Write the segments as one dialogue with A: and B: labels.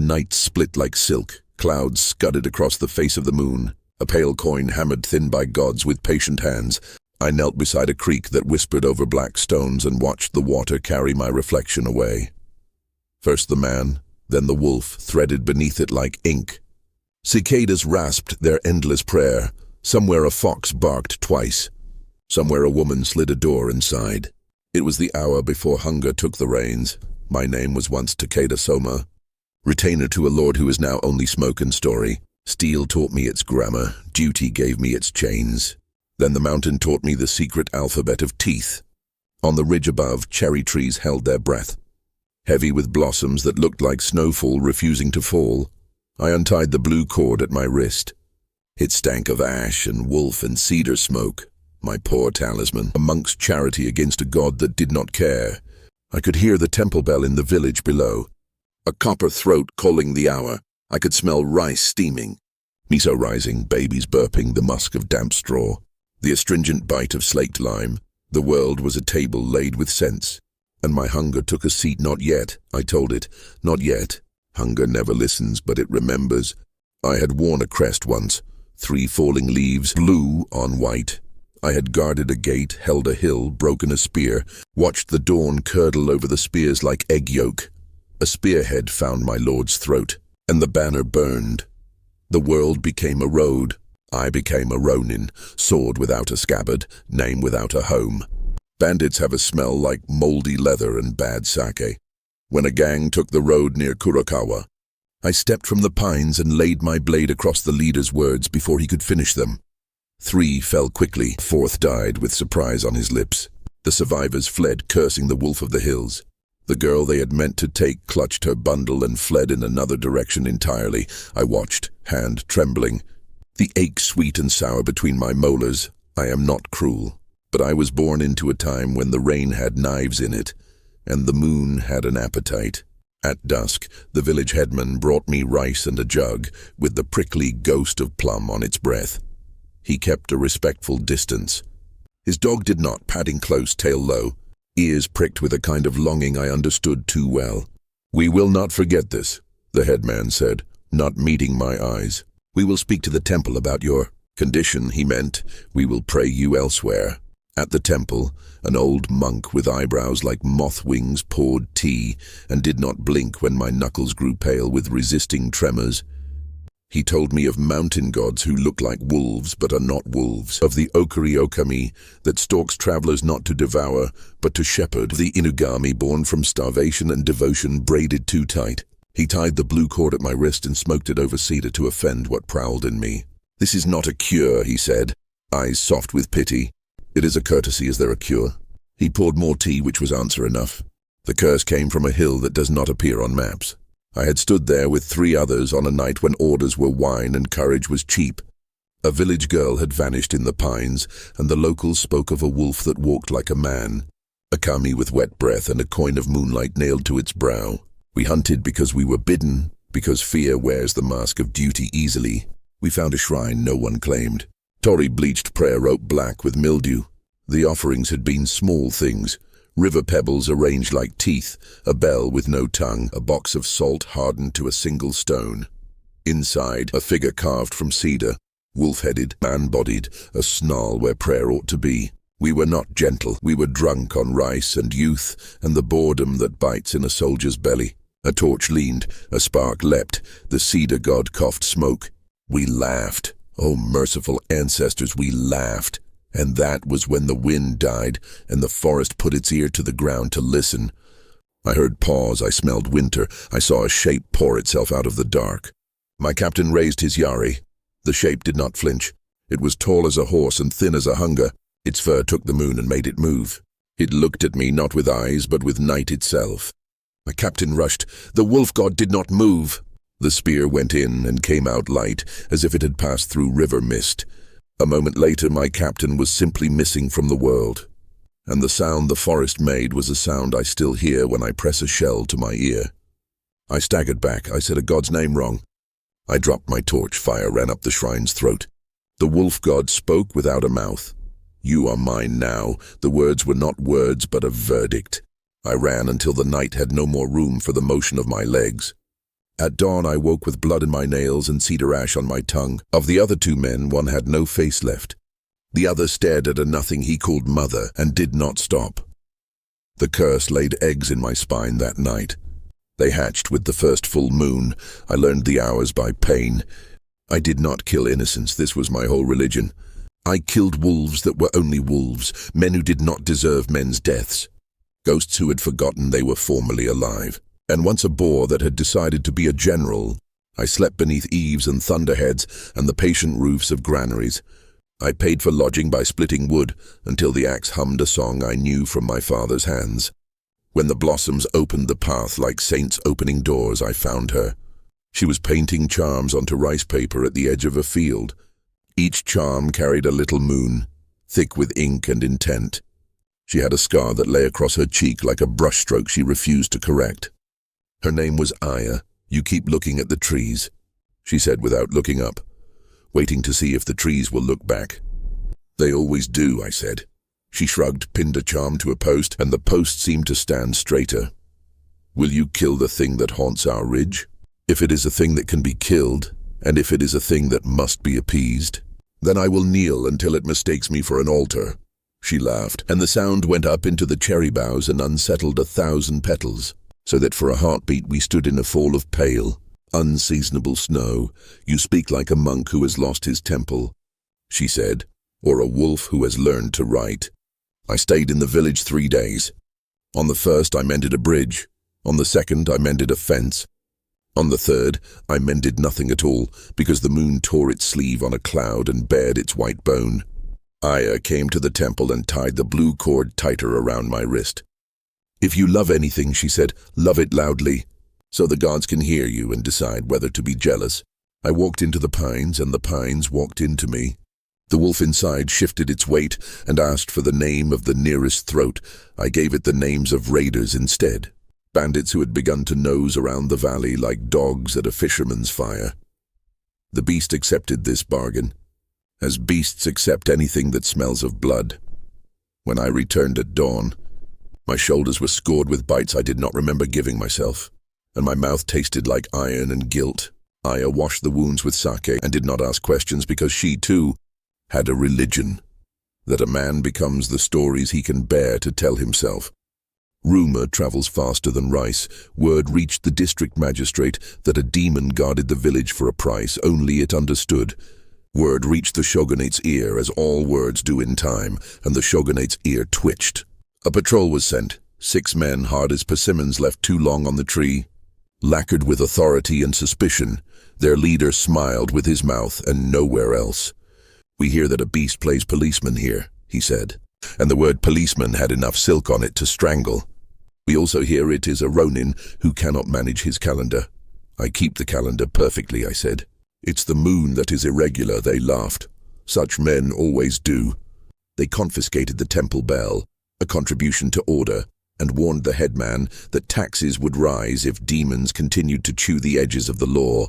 A: night split like silk, clouds scudded across the face of the moon, a pale coin hammered thin by gods with patient hands. I knelt beside a creek that whispered over black stones and watched the water carry my reflection away. First the man, then the wolf, threaded beneath it like ink. Cicadas rasped their endless prayer. Somewhere a fox barked twice. Somewhere a woman slid a door inside. It was the hour before hunger took the reins. My name was once Takeda Sōma, retainer to a lord who is now only smoke and story. Steel taught me its grammar, duty gave me its chains. Then the mountain taught me the secret alphabet of teeth. On the ridge above, cherry trees held their breath, heavy with blossoms that looked like snowfall refusing to fall. I untied the blue cord at my wrist. It stank of ash and wolf and cedar smoke, my poor talisman, a monk's charity against a god that did not care. I could hear the temple bell in the village below, a copper throat calling the hour. I could smell rice steaming, miso rising, babies burping, the musk of damp straw, the astringent bite of slaked lime. The world was a table laid with scents, and my hunger took a seat. Not yet, I told it, not yet. Hunger never listens, but it remembers. I had worn a crest once, 3 falling leaves, blue on white. I had guarded a gate, held a hill, broken a spear, watched the dawn curdle over the spears like egg yolk. A spearhead found my lord's throat, and the banner burned. The world became a road. I became a Ronin, sword without a scabbard, name without a home. Bandits have a smell like moldy leather and bad sake. When a gang took the road near Kurokawa, I stepped from the pines and laid my blade across the leader's words before he could finish them. 3 fell quickly, 4th died with surprise on his lips. The survivors fled, cursing the wolf of the hills. The girl they had meant to take clutched her bundle and fled in another direction entirely. I watched, hand trembling, the ache sweet and sour between my molars. I am not cruel, but I was born into a time when the rain had knives in it, and the moon had an appetite. At dusk, the village headman brought me rice and a jug, with the prickly ghost of plum on its breath. He kept a respectful distance. His dog did not, padding close, tail low, ears pricked with a kind of longing I understood too well. "We will not forget this," the headman said, not meeting my eyes. "We will speak to the temple about your condition," he meant. "We will pray you elsewhere." At the temple, an old monk with eyebrows like moth wings poured tea and did not blink when my knuckles grew pale with resisting tremors. He told me of mountain gods who look like wolves but are not wolves, of the okuri-ōkami that stalks travelers not to devour but to shepherd, the Inugami born from starvation and devotion braided too tight. He tied the blue cord at my wrist and smoked it over cedar to offend what prowled in me. "This is not a cure," he said, eyes soft with pity. "It is a courtesy. Is there a cure?" He poured more tea, which was answer enough. The curse came from a hill that does not appear on maps. I had stood there with 3 others on a night when orders were wine and courage was cheap. A village girl had vanished in the pines, and the locals spoke of a wolf that walked like a man, a kami with wet breath and a coin of moonlight nailed to its brow. We hunted because we were bidden, because fear wears the mask of duty easily. We found a shrine no one claimed. Torii bleached prayer rope black with mildew. The offerings had been small things, river pebbles arranged like teeth, a bell with no tongue, a box of salt hardened to a single stone. Inside, a figure carved from cedar, wolf-headed, man-bodied, a snarl where prayer ought to be. We were not gentle. We were drunk on rice and youth and the boredom that bites in a soldier's belly. A torch leaned, a spark leapt, the cedar god coughed smoke. We laughed. Oh, merciful ancestors, we laughed. And that was when the wind died and the forest put its ear to the ground to listen. I heard paws, I smelled winter, I saw a shape pour itself out of the dark. My captain raised his yari. The shape did not flinch. It was tall as a horse and thin as a hunger. Its fur took the moon and made it move. It looked at me not with eyes but with night itself. My captain rushed. The wolf god did not move. The spear went in and came out light, as if it had passed through river mist. A moment later, my captain was simply missing from the world. And the sound the forest made was a sound I still hear when I press a shell to my ear. I staggered back. I said a god's name wrong. I dropped my torch. Fire ran up the shrine's throat. The wolf god spoke without a mouth. "You are mine now." The words were not words, but a verdict. I ran until the night had no more room for the motion of my legs. At dawn I woke with blood in my nails and cedar ash on my tongue. Of the other 2 men, one had no face left. The other stared at a nothing he called mother and did not stop. The curse laid eggs in my spine that night. They hatched with the first full moon. I learned the hours by pain. I did not kill innocents, this was my whole religion. I killed wolves that were only wolves, men who did not deserve men's deaths. Ghosts who had forgotten they were formerly alive. And once a boar that had decided to be a general. I slept beneath eaves and thunderheads and the patient roofs of granaries. I paid for lodging by splitting wood until the axe hummed a song I knew from my father's hands. When the blossoms opened the path like saints opening doors, I found her. She was painting charms onto rice paper at the edge of a field. Each charm carried a little moon, thick with ink and intent. She had a scar that lay across her cheek like a brushstroke she refused to correct. Her name was Aya. You keep looking at the trees, she said without looking up, waiting to see if the trees will look back. They always do, I said. She shrugged, pinned a charm to a post, and the post seemed to stand straighter. Will you kill the thing that haunts our ridge? If it is a thing that can be killed, and if it is a thing that must be appeased, then I will kneel until it mistakes me for an altar. She laughed, and the sound went up into the cherry boughs and unsettled 1,000 petals, so that for a heartbeat we stood in a fall of pale, unseasonable snow. You speak like a monk who has lost his temple, she said, or a wolf who has learned to write. I stayed in the village 3 days. On the first I mended a bridge. On the second I mended a fence. On the third I mended nothing at all, because the moon tore its sleeve on a cloud and bared its white bone. Aya came to the temple and tied the blue cord tighter around my wrist. If you love anything, she said, love it loudly, so the gods can hear you and decide whether to be jealous. I walked into the pines, and the pines walked into me. The wolf inside shifted its weight and asked for the name of the nearest throat. I gave it the names of raiders instead, bandits who had begun to nose around the valley like dogs at a fisherman's fire. The beast accepted this bargain, as beasts accept anything that smells of blood. When I returned at dawn, my shoulders were scored with bites I did not remember giving myself, and my mouth tasted like iron and guilt. Aya washed the wounds with sake and did not ask questions because she, too, had a religion, that a man becomes the stories he can bear to tell himself. Rumor travels faster than rice. Word reached the district magistrate that a demon guarded the village for a price only it understood. Word reached the shogunate's ear, as all words do in time, and the shogunate's ear twitched. A patrol was sent. 6 men, hard as persimmons, left too long on the tree. Lacquered with authority and suspicion, their leader smiled with his mouth and nowhere else. We hear that a beast plays policeman here, he said, and the word policeman had enough silk on it to strangle. We also hear it is a Ronin who cannot manage his calendar. I keep the calendar perfectly, I said. It's the moon that is irregular, they laughed. Such men always do. They confiscated the temple bell, a contribution to order, and warned the headman that taxes would rise if demons continued to chew the edges of the law.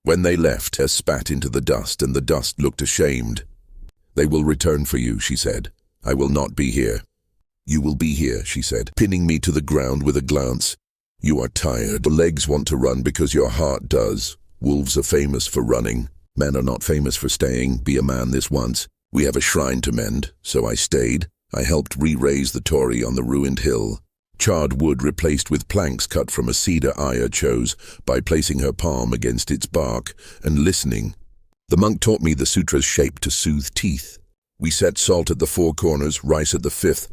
A: When they left, her spat into the dust, and the dust looked ashamed. They will return for you, she said. I will not be here. You will be here, she said, pinning me to the ground with a glance. You are tired. Your legs want to run because your heart does. Wolves are famous for running. Men are not famous for staying. Be a man this once. We have a shrine to mend, so I stayed. I helped re-raise the torii on the ruined hill. Charred wood replaced with planks cut from a cedar Aya chose by placing her palm against its bark and listening. The monk taught me the sutra's shape to soothe teeth. We set salt at the 4 corners, rice at the 5th,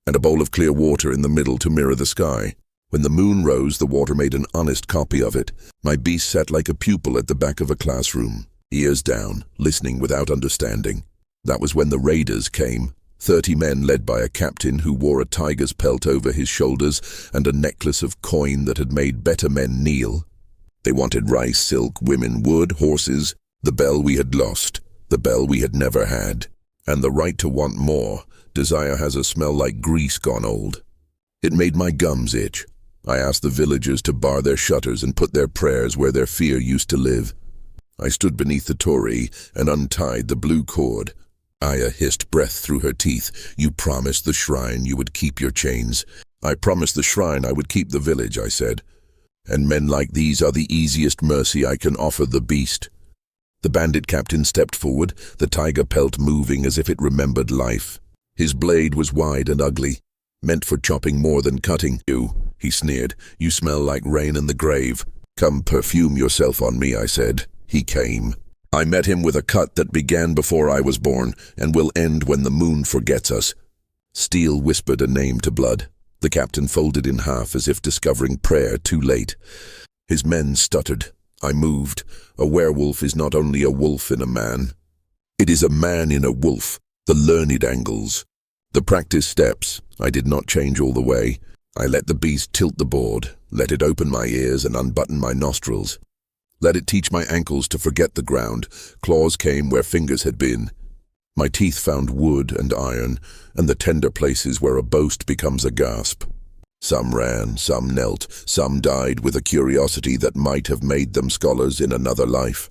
A: and a bowl of clear water in the middle to mirror the sky. When the moon rose, the water made an honest copy of it. My beast sat like a pupil at the back of a classroom, ears down, listening without understanding. That was when the raiders came. 30 men led by a captain who wore a tiger's pelt over his shoulders and a necklace of coin that had made better men kneel. They wanted rice, silk, women, wood, horses, the bell we had lost, the bell we had never had, and the right to want more. Desire has a smell like grease gone old. It made my gums itch. I asked the villagers to bar their shutters and put their prayers where their fear used to live. I stood beneath the torii and untied the blue cord. Aya hissed breath through her teeth. You promised the shrine you would keep your chains. I promised the shrine I would keep the village, I said. and men like these are the easiest mercy I can offer the beast." The bandit captain stepped forward, the tiger pelt moving as if it remembered life. His blade was wide and ugly, meant for chopping more than cutting. "You," he sneered, "you smell like rain and the grave. Come perfume yourself on me," I said. He came. I met him with a cut that began before I was born and will end when the moon forgets us. Steel whispered a name to blood. The captain folded in half as if discovering prayer too late. His men stuttered. I moved. A werewolf is not only a wolf in a man. It is a man in a wolf. The learned angles. The practice steps. I did not change all the way. I let the beast tilt the board, let it open my ears and unbutton my nostrils. Let it teach my ankles to forget the ground. Claws came where fingers had been. My teeth found wood and iron, and the tender places where a boast becomes a gasp. Some ran, some knelt, some died with a curiosity that might have made them scholars in another life.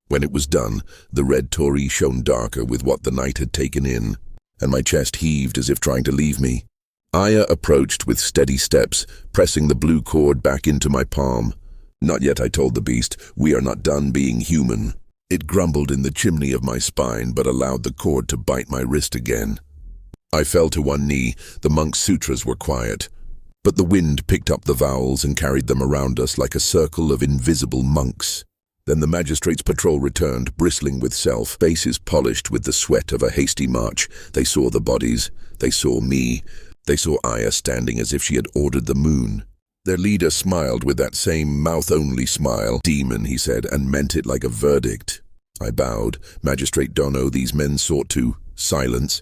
A: When it was done, the red torii shone darker with what the night had taken in, and my chest heaved as if trying to leave me. Aya approached with steady steps, pressing the blue cord back into my palm. "Not yet," I told the beast. "We are not done being human." It grumbled in the chimney of my spine, but allowed the cord to bite my wrist again. I fell to one knee. The monk's sutras were quiet, but the wind picked up the vowels and carried them around us like a circle of invisible monks. Then the magistrate's patrol returned, bristling with self, faces polished with the sweat of a hasty march. They saw the bodies. They saw me. They saw Aya standing as if she had ordered the moon. Their leader smiled with that same mouth-only smile. "Demon," he said, and meant it like a verdict. I bowed. "Magistrate Dono, these men sought to silence."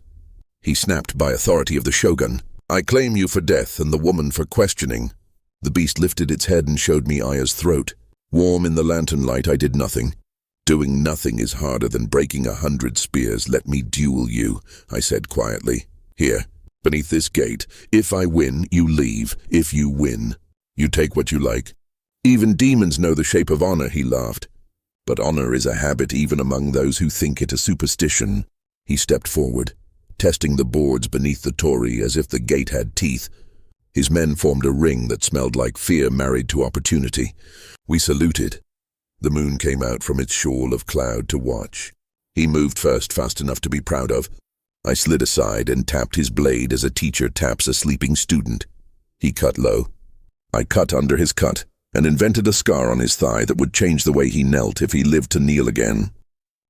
A: He snapped, "By authority of the shogun. I claim you for death and the woman for questioning." The beast lifted its head and showed me Aya's throat. Warm in the lantern light, I did nothing. "Doing nothing is harder than breaking 100 spears. Let me duel you," I said quietly. "Here, beneath this gate. If I win, you leave. If you win, you take what you like." "Even demons know the shape of honor," he laughed. "But honor is a habit even among those who think it a superstition." He stepped forward, testing the boards beneath the torii as if the gate had teeth. His men formed a ring that smelled like fear married to opportunity. We saluted. The moon came out from its shawl of cloud to watch. He moved first, fast enough to be proud of. I slid aside and tapped his blade as a teacher taps a sleeping student. He cut low. I cut under his cut and invented a scar on his thigh that would change the way he knelt if he lived to kneel again.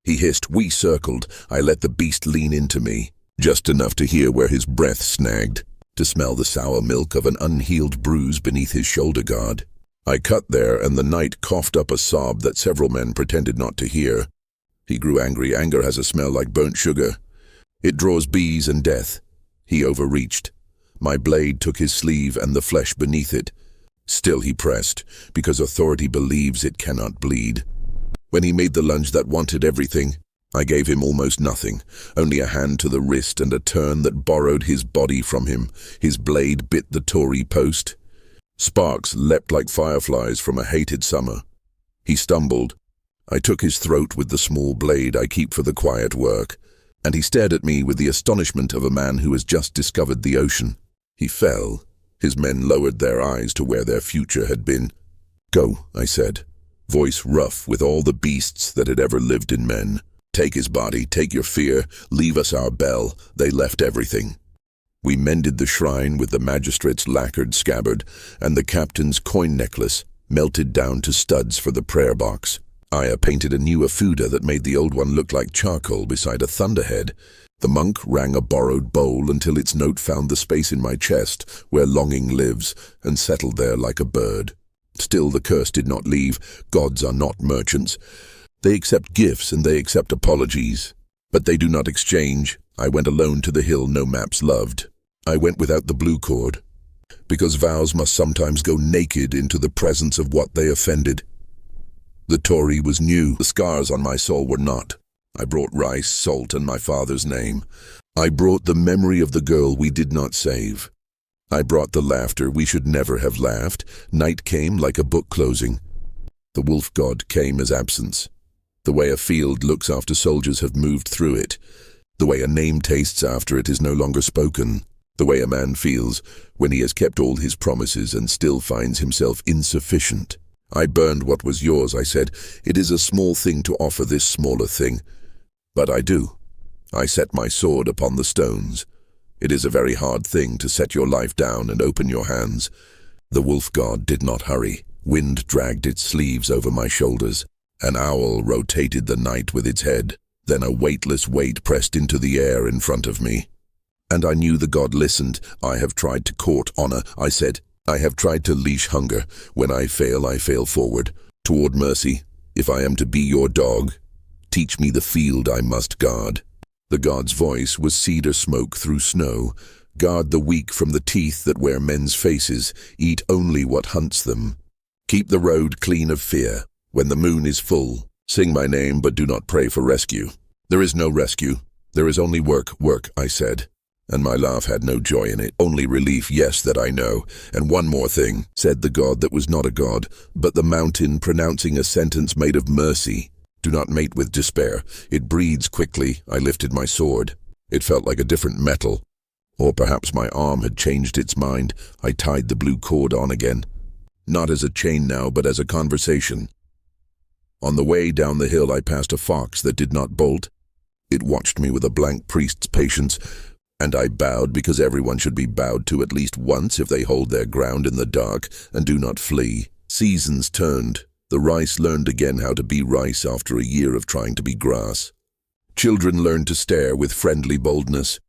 A: He hissed. We circled. I let the beast lean into me, just enough to hear where his breath snagged, to smell the sour milk of an unhealed bruise beneath his shoulder guard. I cut there, and the night coughed up a sob that several men pretended not to hear. He grew angry. Anger has a smell like burnt sugar. It draws bees and death. He overreached. My blade took his sleeve and the flesh beneath it. Still he pressed, because authority believes it cannot bleed. When he made the lunge that wanted everything, I gave him almost nothing, only a hand to the wrist and a turn that borrowed his body from him. His blade bit the torii post. Sparks leapt like fireflies from a hated summer. He stumbled. I took his throat with the small blade I keep for the quiet work, and he stared at me with the astonishment of a man who has just discovered the ocean. He fell. His men lowered their eyes to where their future had been. "Go," I said, voice rough with all the beasts that had ever lived in men. "Take his body, take your fear, leave us our bell." They left everything. We mended the shrine with the magistrate's lacquered scabbard, and the captain's coin necklace melted down to studs for the prayer box. Aya painted a new afuda that made the old one look like charcoal beside a thunderhead. The monk rang a borrowed bowl until its note found the space in my chest where longing lives and settled there like a bird. Still the curse did not leave. Gods are not merchants. They accept gifts and they accept apologies, but they do not exchange. I went alone to the hill no maps loved. I went without the blue cord, because vows must sometimes go naked into the presence of what they offended. The torii was new. The scars on my soul were not. I brought rice, salt, and my father's name. I brought the memory of the girl we did not save. I brought the laughter we should never have laughed. Night came like a book closing. The wolf god came as absence. The way a field looks after soldiers have moved through it. The way a name tastes after it is no longer spoken. The way a man feels when he has kept all his promises and still finds himself insufficient. I burned what was yours, I said. It is a small thing to offer this smaller thing. But I do. I set my sword upon the stones. It is a very hard thing to set your life down and open your hands. The wolf god did not hurry. Wind dragged its sleeves over my shoulders. An owl rotated the night with its head. Then a weightless weight pressed into the air in front of me. And I knew the god listened. I have tried to court honor, I said. I have tried to leash hunger. When I fail forward, toward mercy. If I am to be your dog, teach me the field I must guard. The god's voice was cedar smoke through snow. Guard the weak from the teeth that wear men's faces. Eat only what hunts them. Keep the road clean of fear. When the moon is full, sing my name, but do not pray for rescue. There is no rescue. There is only work, I said. And my laugh had no joy in it, only relief, yes, that I know. And one more thing, said the god that was not a god, but the mountain pronouncing a sentence made of mercy. Do not mate with despair. It breeds quickly. I lifted my sword. It felt like a different metal. Or perhaps my arm had changed its mind. I tied the blue cord on again. Not as a chain now, but as a conversation. On the way down the hill I passed a fox that did not bolt. It watched me with a blank priest's patience, and I bowed because everyone should be bowed to at least once if they hold their ground in the dark and do not flee. Seasons turned. The rice learned again how to be rice after a year of trying to be grass. Children learned to stare with friendly boldness.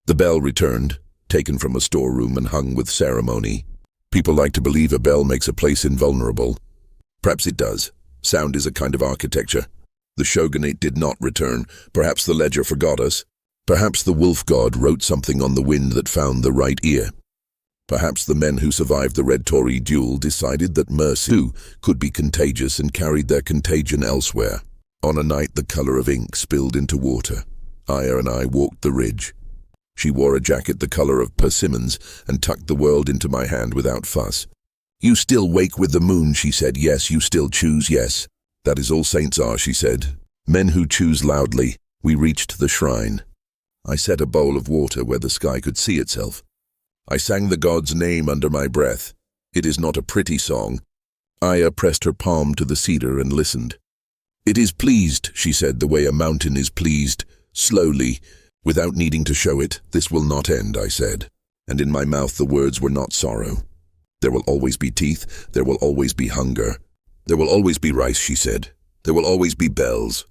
A: The bell returned, taken from a storeroom and hung with ceremony. People like to believe a bell makes a place invulnerable. Perhaps it does. Sound is a kind of architecture. The shogunate did not return. Perhaps the ledger forgot us. Perhaps the wolf god wrote something on the wind that found the right ear. Perhaps the men who survived the red torii duel decided that mercy too could be contagious and carried their contagion elsewhere. On a night the color of ink spilled into water. Aya and I walked the ridge. She wore a jacket the color of persimmons and tucked the world into my hand without fuss. You still wake with the moon, she said. Yes, you still choose, yes. That is all saints are, she said. Men who choose loudly. We reached the shrine. I set a bowl of water where the sky could see itself. I sang the god's name under my breath. It is not a pretty song. Aya pressed her palm to the cedar and listened. It is pleased, she said, the way a mountain is pleased, slowly, without needing to show it. This will not end, I said. And in my mouth the words were not sorrow. There will always be teeth. There will always be hunger. There will always be rice, she said. There will always be bells.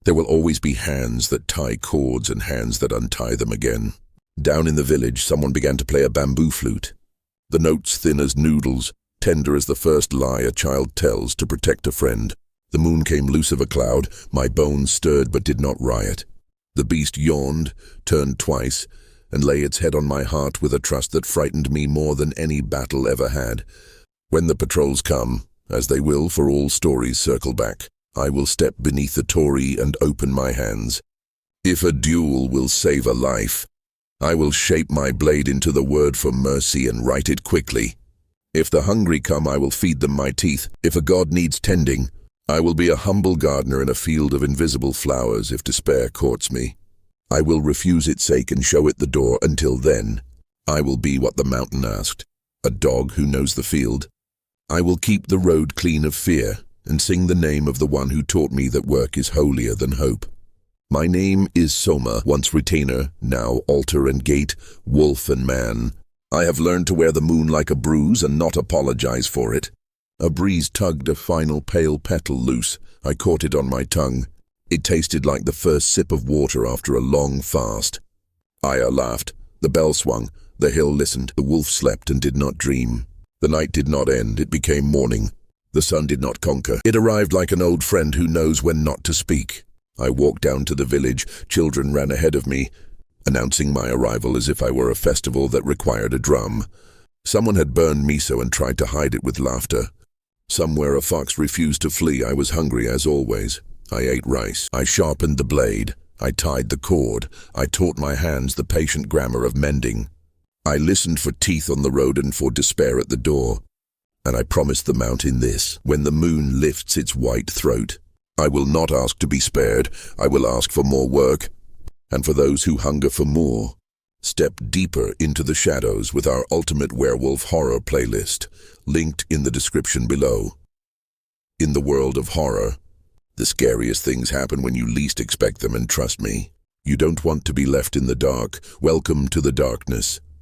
A: There will always be hands that tie cords and hands that untie them again. Down in the village, someone began to play a bamboo flute. The notes thin as noodles, tender as the first lie a child tells to protect a friend. The moon came loose of a cloud. My bones stirred but did not riot. The beast yawned, turned twice, and lay its head on my heart with a trust that frightened me more than any battle ever had. When the patrols come, as they will for all stories circle back, I will step beneath the torii and open my hands. If a duel will save a life, I will shape my blade into the word for mercy and write it quickly. If the hungry come, I will feed them my teeth. If a god needs tending, I will be a humble gardener in a field of invisible flowers if despair courts me. I will refuse its sake and show it the door. Until then, I will be what the mountain asked, a dog who knows the field. I will keep the road clean of fear and sing the name of the one who taught me that work is holier than hope. My name is Sōma, once retainer, now altar and gate, wolf and man. I have learned to wear the moon like a bruise and not apologize for it. A breeze tugged a final pale petal loose. I caught it on my tongue. It tasted like the first sip of water after a long fast. Aya laughed. The bell swung. The hill listened. The wolf slept and did not dream. The night did not end. It became morning. The sun did not conquer. It arrived like an old friend who knows when not to speak. I walked down to the village. Children ran ahead of me, announcing my arrival as if I were a festival that required a drum. Someone had burned miso and tried to hide it with laughter. Somewhere a fox refused to flee. I was hungry as always. I ate rice. I sharpened the blade. I tied the cord. I taught my hands the patient grammar of mending. I listened for teeth on the road and for despair at the door. And I promised the mountain this: when the moon lifts its white throat, I will not ask to be spared. I will ask for more work, and for those who hunger for more, Step deeper into the shadows with our ultimate werewolf horror playlist, linked in the description below. In the world of horror, the scariest things happen when you least expect them, and trust me, you don't want to be left in the dark. Welcome to the darkness.